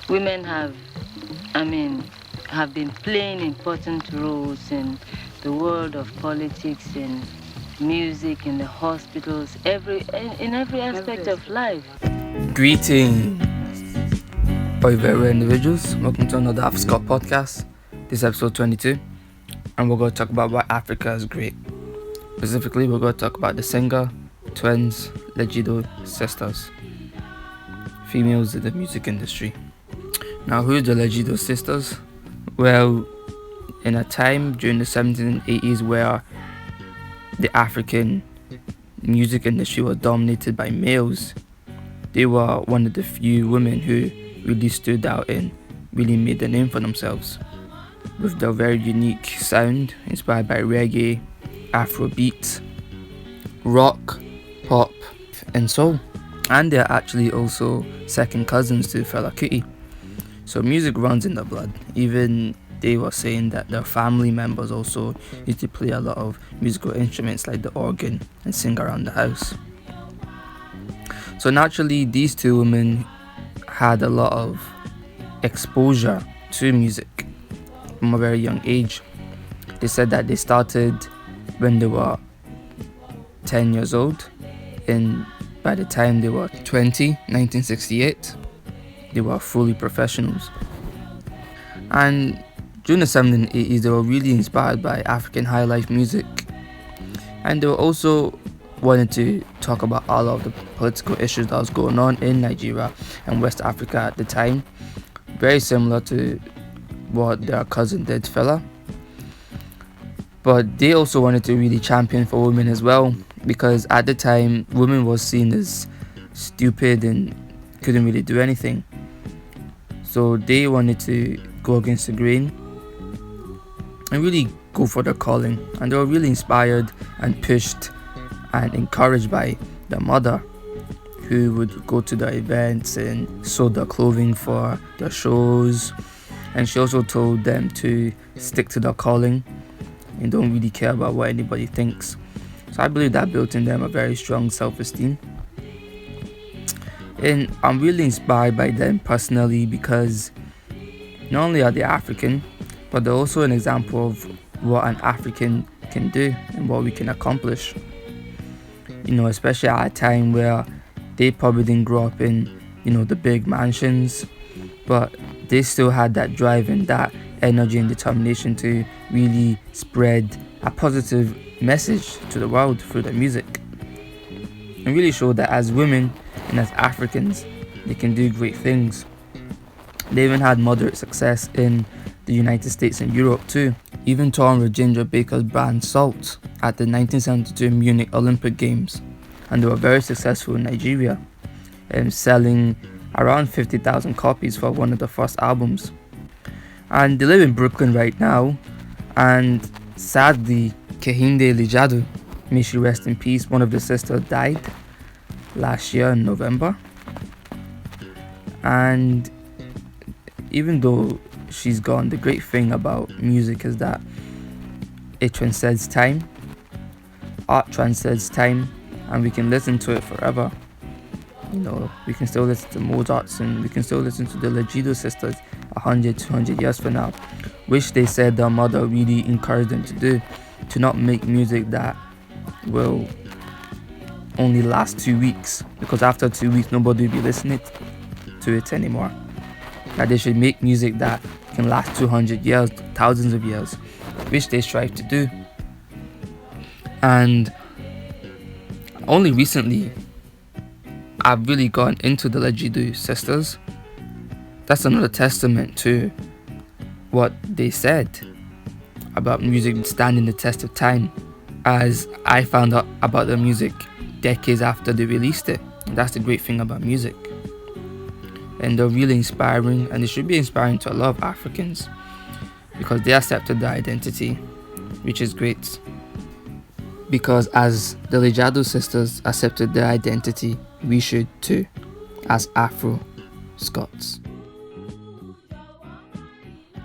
women I mean, have been playing important roles in the world of politics, in music, in the hospitals, in every aspect of life. Greetings, very individuals. Welcome to another Afro-Scot podcast. This is episode 22, and we're going to talk about why Africa is great. Specifically, we're going to talk about the singer, twins, Lijadu Sisters, females in the music industry. Now, who are the Lijadu Sisters? Well, in a time during the 1780s where the African music industry was dominated by males, they were one of the few women who really stood out and really made a name for themselves with their very unique sound inspired by reggae, Afrobeat, rock, pop, and soul. And they're actually also second cousins to Fela Kuti. So music runs in the blood. Even they were saying that their family members also used to play a lot of musical instruments like the organ and sing around the house. So naturally, these two women had a lot of exposure to music from a very young age. They said that they started when they were 10 years old, and by the time they were 20, 1968, they were fully professionals. And during the 1780s, they were really inspired by African high life music, and they were also wanted to talk about all of the political issues that was going on in Nigeria and West Africa at the time, very similar to what their cousin did, Fela. But they also wanted to really champion for women as well, because at the time women was seen as stupid and couldn't really do anything. So they wanted to go against the grain and really go for their calling, and they were really inspired and pushed and encouraged by their mother, who would go to their events and sew their clothing for their shows. And she also told them to stick to their calling and don't really care about what anybody thinks. So I believe that built in them a very strong self-esteem. And I'm really inspired by them personally because not only are they African, but they're also an example of what an African can do and what we can accomplish. Especially at a time where they probably didn't grow up in, the big mansions, but they still had that drive and that energy and determination to really spread a positive message to the world through their music. And really show that as women and as Africans, they can do great things. They even had moderate success in the United States and Europe too, even touring with Ginger Baker's band Salt at the 1972 Munich Olympic Games. And they were very successful in Nigeria, selling around 50,000 copies for one of the first albums. And they live in Brooklyn right now, and sadly, Kehinde Lijadu, may she rest in peace, one of the sisters died last year in November. And even though she's gone, the great thing about music is that it transcends time. Art transcends time, and we can listen to it forever. We can still listen to Mozart, and we can still listen to the Lijadu Sisters 100, 200 years from now, which they said their mother really encouraged them to do, to not make music that will only last 2 weeks, because after 2 weeks nobody will be listening to it anymore. That they should make music that can last 200 years, thousands of years, which they strive to do. And only recently I've really gone into the Lijadu Sisters. That's another testament to what they said about music standing the test of time, as I found out about their music decades after they released it. And that's the great thing about music. And they're really inspiring, and they should be inspiring to a lot of Africans because they accepted their identity, which is great. Because as the Lijadu Sisters accepted their identity, we should too, as Afro-Scots.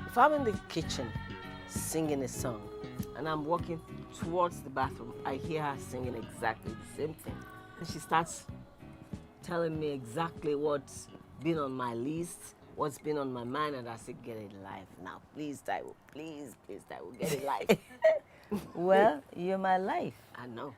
If I'm in the kitchen singing a song and I'm walking towards the bathroom, I hear her singing exactly the same thing. And she starts telling me exactly what's been on my list, what's been on my mind, and I said, get it live now. Please, Taiwo. Please, Taiwo, get it live. Well, you're my life. I know.